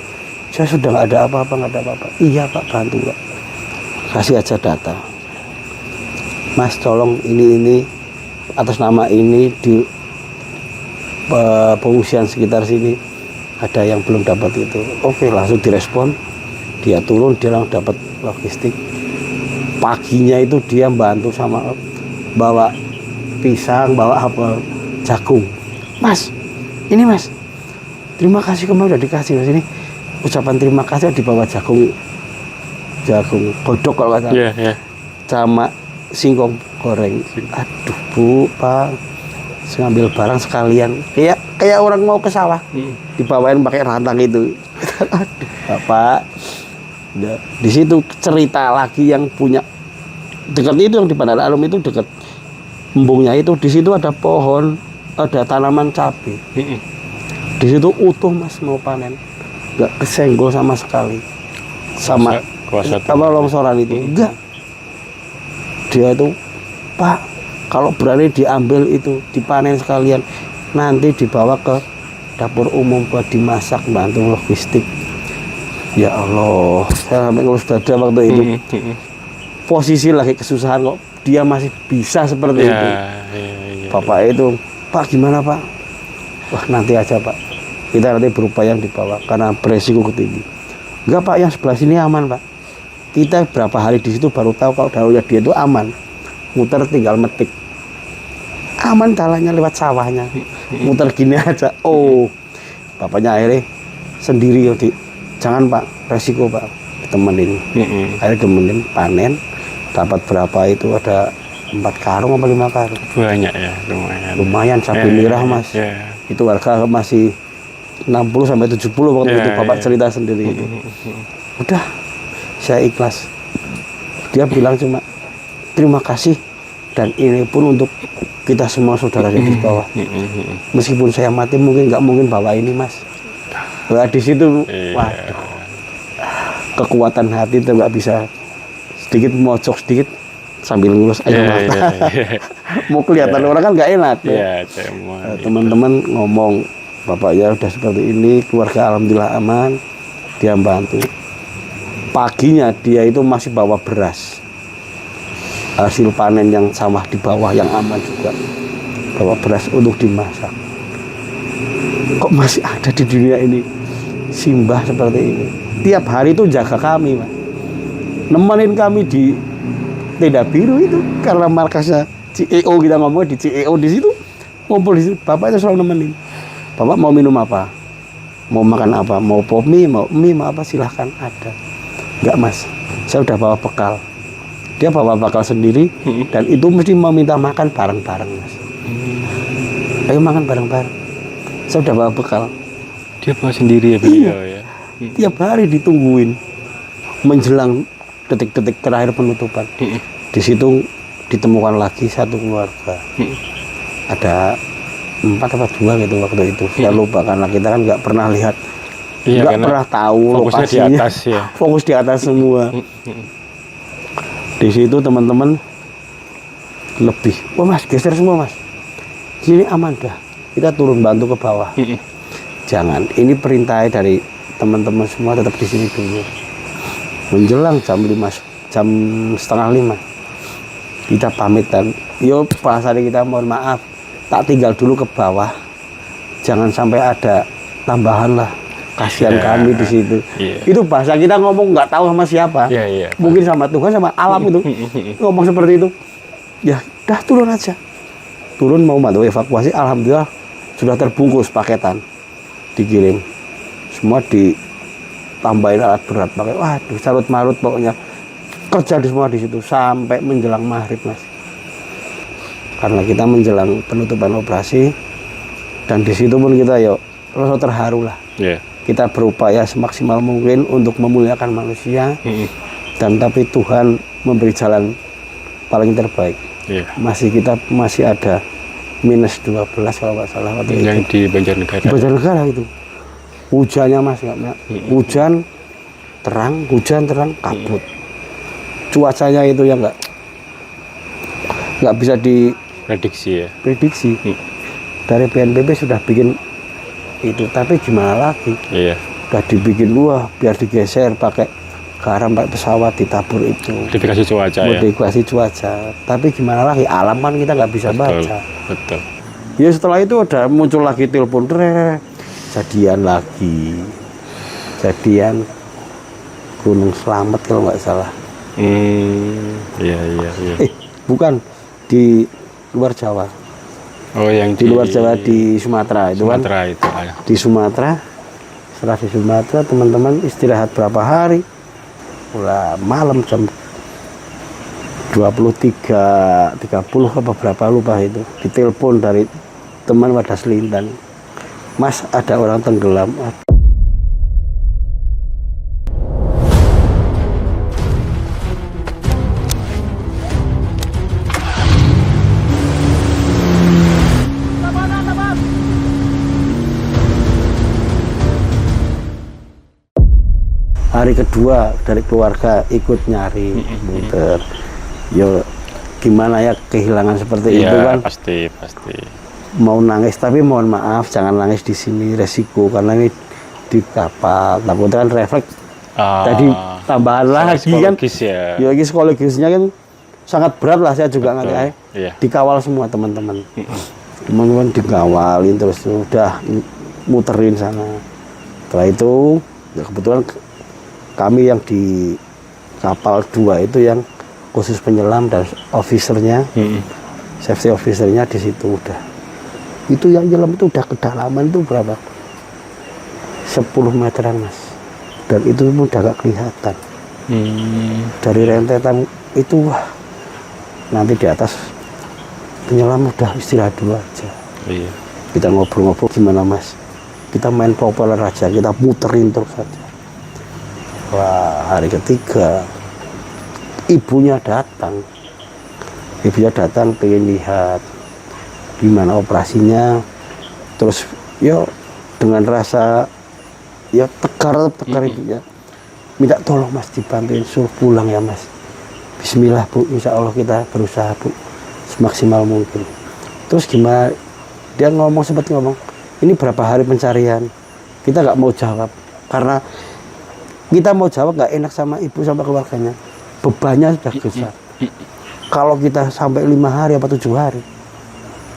Saya sudah nggak ada apa-apa. Iya Pak, bantu Pak. Kasih aja data. Mas tolong ini atas nama ini di pengungsian sekitar sini ada yang belum dapat itu. Oke, langsung direspon. Dia turun, dia langsung dapat logistik. Paginya itu dia bantu sama bawa pisang, bawa apel, jagung. Mas, ini Mas, terima kasih kemarin udah dikasih Mas, ini ucapan terima kasih dibawa jagung godok kalau nggak salah, sama singkong goreng. Aduh Bu, Pak, ngambil barang sekalian, kayak orang mau ke sawah, dibawain pakai rantang itu. Aduh Bapak, di situ cerita lagi yang punya dekat itu, yang di Bandar Alum itu dekat embungnya itu, di situ ada pohon, ada tanaman cabai. Di situ utuh Mas, mau panen, nggak kesenggol sama sekali sama longsoran itu. Enggak, dia itu Pak, kalau berani diambil itu dipanen sekalian, nanti dibawa ke dapur umum buat dimasak, bantu logistik. Ya Allah, saya sampai ngelus dada waktu itu. Posisi lagi kesusahan kok dia masih bisa seperti itu. Bapak itu, Pak gimana Pak? Wah nanti aja Pak, kita nanti berupaya yang dibawa karena beresiko tinggi. Enggak Pak, yang sebelah sini aman Pak. Kita berapa hari di situ baru tahu kalau daunnya dia itu aman. Muter tinggal metik. Aman jalannya lewat sawahnya. muter gini aja. Oh, bapaknya akhirnya sendiri, Dik. Jangan Pak, resiko Pak, ditemenin. Akhirnya temenin panen, dapat berapa itu, ada 4 karung apa 5 karung. Banyak ya, Lumayan cabai merah Mas. Itu harga masih 60 sampai 70 waktu itu bapak cerita sendiri itu. Udah, saya ikhlas. Dia bilang cuma terima kasih, dan ini pun untuk kita semua saudara di bawah. Meskipun saya mati mungkin nggak mungkin bawa ini Mas. Wah, di situ waduh, kekuatan hati itu nggak bisa sedikit mojok sedikit sambil ngurus aja mata. Mau kelihatan orang kan nggak enak. Teman-teman ngomong, bapak ya udah seperti ini, keluarga alhamdulillah aman, dia bantu. Paginya dia itu masih bawa beras, hasil panen yang sawah di bawah yang aman juga, bawa beras untuk dimasak. Kok masih ada di dunia ini simbah seperti ini? Tiap hari itu jaga kami, Mas. Nemenin kami di tenda biru itu, karena markasnya CEO, kita ngomong di CEO di situ, ngumpul di situ. Bapak itu selalu nemenin. Bapak mau minum apa? Mau makan apa? Mau pop mie, mau mie, mau apa, silahkan ada. Enggak Mas, saya udah bawa bekal. Dia bawa bekal sendiri, dan itu mesti mau minta makan bareng-bareng Mas. Ayo makan bareng-bareng. Saya udah bawa bekal. Dia bawa sendiri ya beliau ya? Tiap hari ditungguin menjelang detik-detik terakhir penutupan. Di situ ditemukan lagi satu keluarga. Ada 4 apa 2 gitu waktu itu. Saya lupa karena kita kan nggak pernah lihat, nggak pernah tahu lokasinya. Di atas, ya. Fokus di atas semua. Di situ teman-teman lebih, wah Mas geser semua Mas. Sini aman dah. Kita turun bantu ke bawah. Jangan. Ini perintah dari teman-teman semua, tetap di sini dulu. Menjelang jam 4:30 kita pamitan. Yo bahasanya kita mohon maaf, tak tinggal dulu ke bawah. Jangan sampai ada tambahan lah. Kasihan kami di situ. Itu bahasa kita ngomong nggak tahu sama siapa. Mungkin sama Tuhan, sama alam itu. Ngomong seperti itu. Ya, dah turun aja. Turun mau bantu evakuasi, alhamdulillah sudah terbungkus paketan. Dikirim. Semua ditambahin alat berat, pakai waduh carut marut pokoknya. Kerja di semua di situ sampai menjelang maghrib Mas. Karena kita menjelang penutupan operasi, dan di situ pun kita rasa terharu lah. Kita berupaya semaksimal mungkin untuk memuliakan manusia, dan tapi Tuhan memberi jalan paling terbaik. Kita masih ada minus 12 kalau nggak salah waktu yang itu. Di Banjarnegara. Di Banjarnegara itu. Hujannya Mas, hujan terang kabut. Cuacanya itu yang nggak bisa diprediksi. Dari BNPB sudah bikin itu, tapi gimana lagi? Udah dibikin biar digeser pakai garam, pakai pesawat ditabur itu. Modifikasi cuaca. Tapi gimana lagi? Alam kan kita nggak bisa baca. Betul. Ya setelah itu udah muncul lagi telepon, jadian Gunung Slamet kalau nggak salah. Bukan di luar Jawa. Yang di luar Jawa, di Sumatera itu kan. Di Sumatera. Setelah di Sumatera teman-teman istirahat berapa hari. Mulai malam jam 23.30 apa berapa lupa itu. Ditelepon dari teman Wadas Lintan. Mas, ada orang tenggelam. Hari kedua dari keluarga ikut nyari, muter. Yo gimana ya, kehilangan seperti itu kan. Pasti. Mau nangis, tapi mohon maaf jangan nangis di sini, resiko karena ini di kapal. Takutnya kan refleks. Jadi tambahan lagi kan. Ya psikologisnya kan sangat berat lah, saya juga ngerti. Dikawal semua teman-teman. Teman-teman dikawalin terus udah muterin sana. Setelah itu ya kebetulan kami yang di kapal 2 itu yang khusus penyelam dan officernya, safety officernya di situ udah Itu yang nyelam itu udah kedalaman itu berapa? 10 meteran mas. Dan itu pun udah gak kelihatan. Dari rentetan itu wah, nanti di atas penyelam udah istirahat dulu aja. Iya. Kita ngobrol-ngobrol gimana mas, kita main propeller aja, kita muterin terus aja. Wah, hari ketiga ibunya datang pengen lihat gimana operasinya. Terus yo dengan rasa ya tegar ibunya minta tolong mas dibantuin, suruh pulang ya mas. Bismillah bu, insya Allah kita berusaha bu semaksimal mungkin. Terus gimana, dia sempat ngomong ini berapa hari pencarian. Kita nggak mau jawab karena kita mau jawab nggak enak sama ibu sama keluarganya, bebannya sudah besar. Kalau kita sampai 5 hari apa 7 hari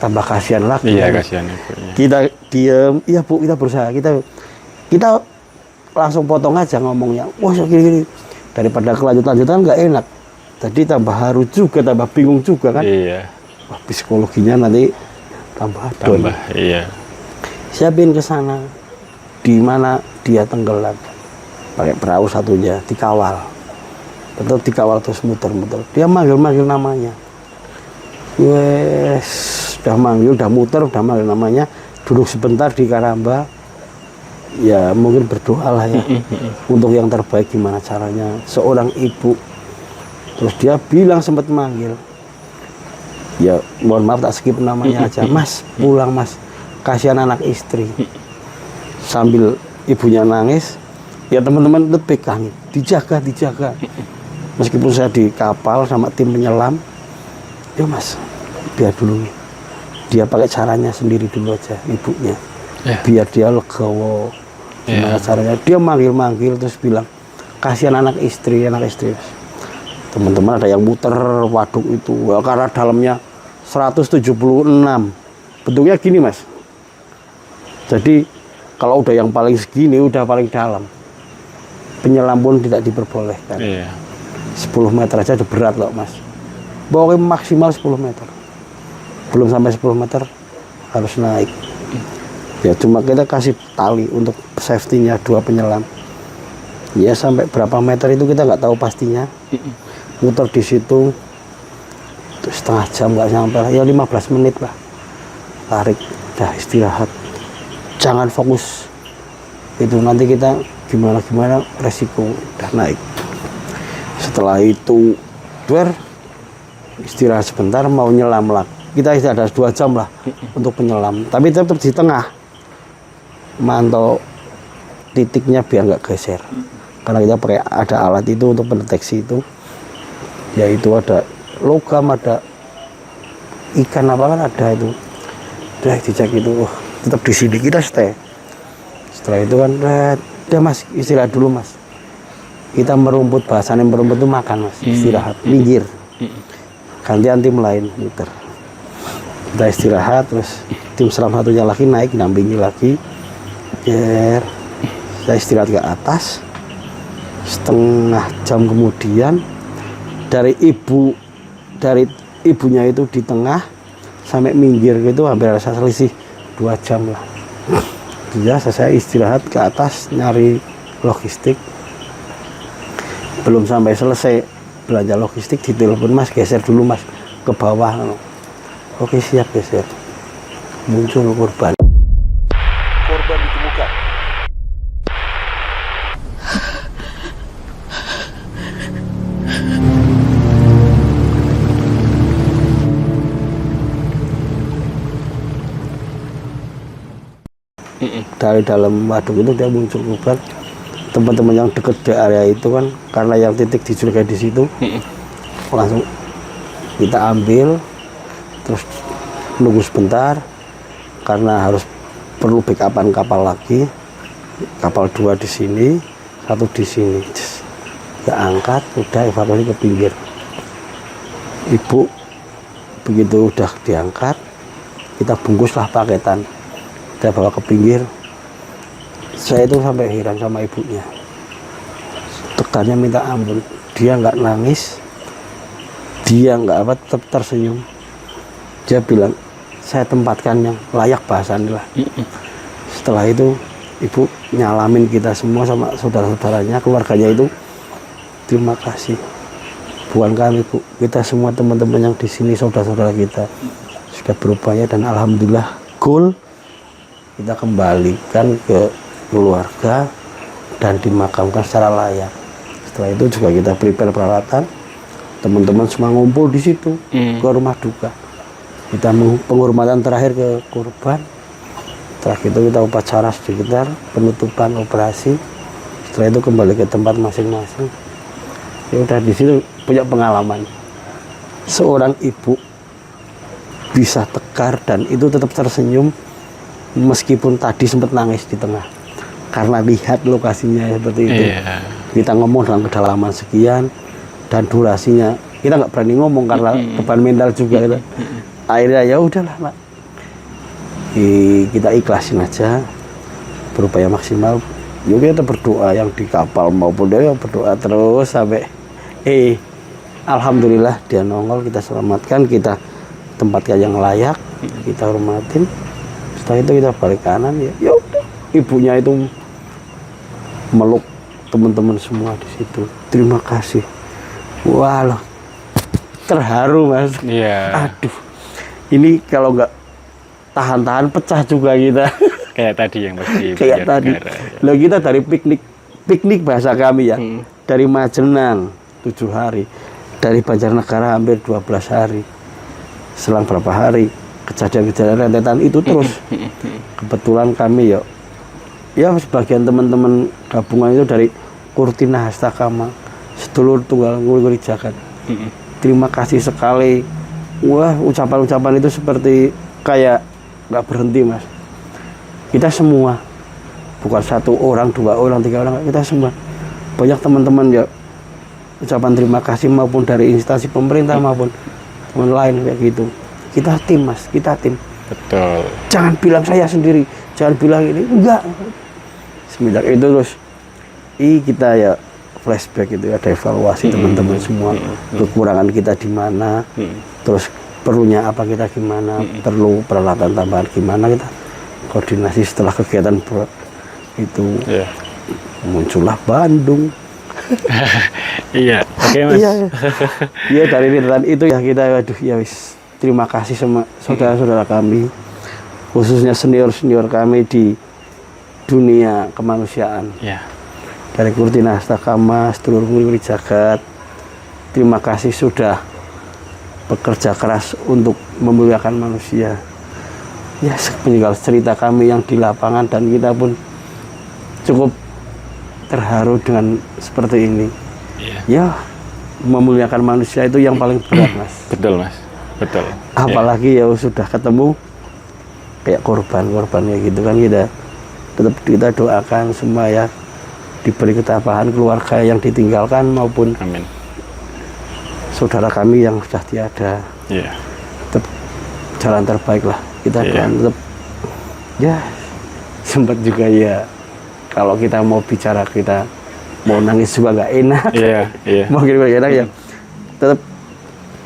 tambah kasihan lagi. Iya, kasihan ibu. Iya. Kita diem, iya bu kita berusaha, kita langsung potong aja ngomongnya. Wah gini daripada kelanjutan nggak enak. Jadi tambah haru juga, tambah bingung juga kan. Iya. Wah, psikologinya nanti tambah. Iya. Siapin ke sana, di mana dia tenggelam, pakai perahu satunya dikawal, tetap dikawal terus muter-muter. Dia manggil namanya, wes udah muter, udah manggil namanya, duduk sebentar di karamba. Ya mungkin berdoa lah ya untuk yang terbaik gimana caranya. Seorang ibu, terus dia bilang sempat manggil, ya mohon maaf tak skip namanya aja, mas pulang mas, kasihan anak istri. Sambil ibunya nangis, ya teman-teman itu pegang, dijaga. Meskipun saya di kapal sama tim penyelam, ya mas biar dulu, dia pakai caranya sendiri dulu aja ibunya, biar dia legowo. Gimana caranya, dia manggil terus bilang kasihan anak istri. Teman-teman ada yang muter waduk itu karena dalamnya 176. Bentuknya gini mas, jadi kalau udah yang paling segini udah paling dalam, penyelam pun tidak diperbolehkan. 10 meter aja udah berat loh mas, pokoknya maksimal 10 meter, belum sampai 10 meter harus naik. Ya cuma kita kasih tali untuk safety-nya 2 penyelam. Ya sampai berapa meter itu kita nggak tahu pastinya. Muter di situ terus setengah jam nggak sampai, ya 15 menit lah. Tarik, udah istirahat. Jangan fokus. Itu nanti kita gimana resiko udah naik. Setelah itu istirahat sebentar, mau nyelam lagi. Kita ada 2 jam lah untuk penyelam, tapi tetap di tengah. Mantau titiknya biar nggak geser, karena kita pakai ada alat itu untuk pendeteksi itu, yaitu ada logam, ada ikan apa kan ada itu. Udah dicek itu, tetap di sini kita stay. Setelah itu kan udah mas istirahat dulu mas, kita merumput, bahasanya merumput itu makan mas, istirahat, minggir, gantian tim lain muter. Kita istirahat, terus tim selam satunya lagi naik nampingi lagi. Saya istirahat ke atas. Setengah jam kemudian dari ibunya itu di tengah sampai minggir gitu hampir ada selisih 2 jam lah. Dia saya istirahat ke atas nyari logistik. Belum sampai selesai belanja logistik ditelepon, mas geser dulu mas ke bawah. Oke siap, geser. Muncul korban ditemukan. Dari dalam waduk itu dia muncul korban. Teman-teman yang dekat di area itu kan, karena yang titik dicurigai di situ, langsung kita ambil, terus nunggu sebentar karena perlu backupan kapal lagi, kapal 2 di sini, 1 di sini. Kita angkat, udah evakuasi ke pinggir. Ibu begitu udah diangkat, kita bungkuslah paketan, kita bawa ke pinggir. Saya itu sampai heran sama ibunya, tekannya minta ampun. Dia nggak nangis, dia nggak apa, tetap tersenyum. Dia bilang, saya tempatkan yang layak bahasanya lah. Setelah itu ibu nyalamin kita semua sama saudara-saudaranya, keluarganya itu, terima kasih. Bukan kami bu, kita semua teman-teman yang di sini saudara-saudara kita sudah berupaya dan alhamdulillah goal kita kembalikan ke keluarga dan dimakamkan secara layak. Setelah itu juga kita prepare peralatan, teman-teman semua ngumpul di situ ke rumah duka. Kita penghormatan terakhir ke korban. Setelah itu kita upacara sekitar penutupan operasi. Setelah itu kembali ke tempat masing-masing. Ya udah di situ punya pengalaman. Seorang ibu bisa tegar dan itu tetap tersenyum meskipun tadi sempat nangis di tengah karena lihat lokasinya seperti itu. Kita ngomong dalam kedalaman sekian dan durasinya kita nggak berani ngomong karena beban mental juga gitu. Akhirnya ya udahlah Pak, kita ikhlasin aja, berupaya maksimal. Yuk kita berdoa yang di kapal maupun dia berdoa terus sampai alhamdulillah dia nongol, kita selamatkan, kita tempatkan yang layak, kita hormatin. Setelah itu kita balik kanan ya udah, ibunya itu meluk teman-teman semua di situ. Terima kasih. Wah loh, terharu Mas. Aduh, ini kalau nggak tahan-tahan pecah juga kita. Kayak tadi yang pasti. Kayak tadi. Loh kita dari piknik bahasa kami ya, dari Majenang 7 hari, dari Banjarnegara hampir 12 hari. Selang berapa hari kejadian-kejadian rentetan itu terus. Kebetulan kami ya sebagian teman-teman gabungan itu dari Kurtina Hastakama, sedulur tunggal Nguri Jagat. Terima kasih sekali. Wah, ucapan-ucapan itu seperti kayak nggak berhenti Mas. Kita semua, bukan 1 orang, 2 orang, 3 orang, kita semua. Banyak teman-teman ya ucapan terima kasih maupun dari instansi pemerintah maupun teman lain kayak gitu. Kita tim Mas, kita tim. Betul. Jangan bilang saya sendiri, jangan bilang ini, enggak. Semenjak itu terus kita ya flashback itu, ada evaluasi teman-teman semua, kekurangan kita di mana, terus perlunya apa kita gimana, perlu peralatan tambahan gimana, kita koordinasi. Setelah kegiatan itu muncullah Bandung. Iya, oke Mas. Iya dari rentetan itu ya kita, aduh ya wis, terima kasih sama saudara-saudara kami, khususnya senior-senior kami di dunia kemanusiaan. Dari Kurtina Hastakama, sedulur Nguri Jagat, terima kasih sudah bekerja keras untuk memuliakan manusia. Ya, sepeninggal cerita kami yang di lapangan dan kita pun cukup terharu dengan seperti ini. Ya, memuliakan manusia itu yang paling berat Mas. Betul Mas, betul. Apalagi ya sudah ketemu kayak korban-korbannya gitu kan, kita tetap kita doakan semua ya diberi ketabahan keluarga yang ditinggalkan maupun saudara kami yang sudah tiada. Tetap jalan terbaik lah kita doakan. Tetap ya sempat juga ya kalau kita mau bicara, kita mau nangis juga nggak enak. Mau gimana enak ya, tetap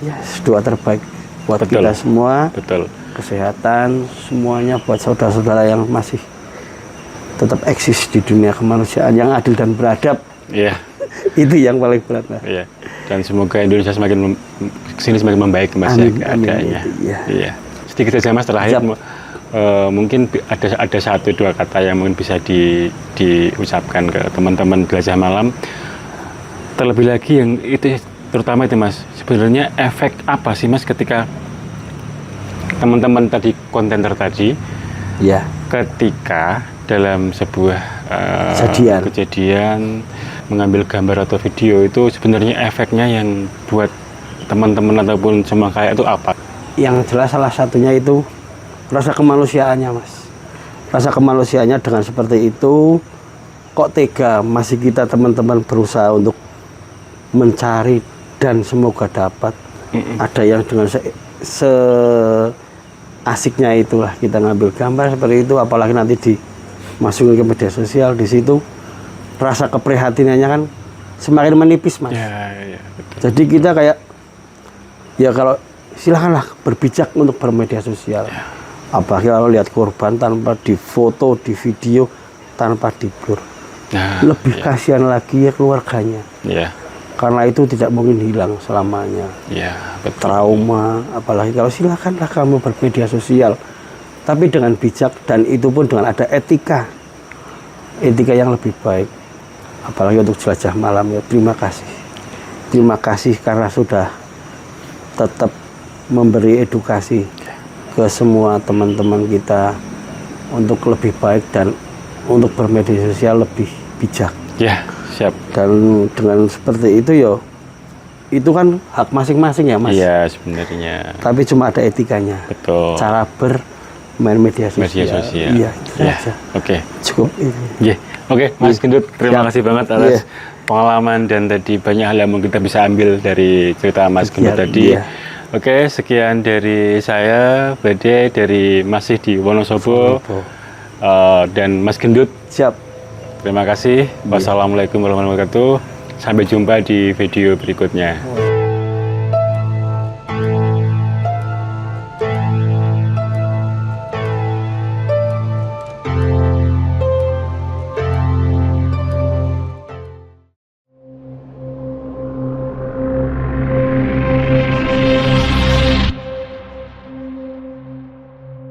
ya doa terbaik buat kita semua. Kesehatan semuanya buat saudara-saudara yang masih tetap eksis di dunia kemanusiaan yang adil dan beradab. Itu yang paling berat Mas. Dan semoga Indonesia semakin kesini semakin membaik Mas ya keadaannya. Sedikit saja Mas terakhir, mungkin ada 1-2 kata yang mungkin bisa diucapkan ke teman-teman Jelajah Malam. Terlebih lagi yang itu terutama itu Mas, sebenarnya efek apa sih Mas ketika teman-teman tadi kontenter tadi ketika dalam sebuah kejadian mengambil gambar atau video itu sebenarnya efeknya yang buat teman-teman ataupun semua kayak itu apa? Yang jelas salah satunya itu rasa kemanusiaannya Mas. Rasa kemanusiaannya dengan seperti itu, kok tega masih kita teman-teman berusaha untuk mencari dan semoga dapat. Ada yang dengan asiknya itulah kita ngambil gambar seperti itu, apalagi nanti dimasukin ke media sosial, di situ rasa keprihatinannya kan semakin menipis Mas. Jadi kita kayak ya kalau silakanlah berbijak untuk bermedia sosial. Apalagi kalau lihat korban tanpa difoto, di video, tanpa diblur. Nah, Lebih kasihan lagi ya keluarganya. ya, Karena itu tidak mungkin hilang selamanya. ya, betul. Trauma, apalagi kalau silakanlah kamu bermedia sosial. Tapi dengan bijak dan itu pun dengan ada etika. Etika yang lebih baik. Apalagi untuk jelajah malam ya. Terima kasih. Terima kasih karena sudah tetap memberi edukasi ke semua teman-teman kita untuk lebih baik dan untuk bermedia sosial lebih bijak. Ya, siap. Dan dengan seperti itu ya, itu kan hak masing-masing ya Mas. Iya, sebenarnya. Tapi cuma ada etikanya. Betul. Cara bermain media sosial. Media sosial. Iya, itu Ya, saja. oke. Cukup ini. Iya. Oke, Mas Gendut, terima Siap. kasih banget atas Iya. pengalaman dan tadi banyak hal yang mungkin kita bisa ambil dari cerita Mas Gendut Iya, tadi. iya. Oke, sekian dari saya, Bade, dari masih di Wonosobo, dan Mas Gendut. Siap. Terima kasih. Wassalamualaikum warahmatullahi wabarakatuh. Sampai jumpa di video berikutnya.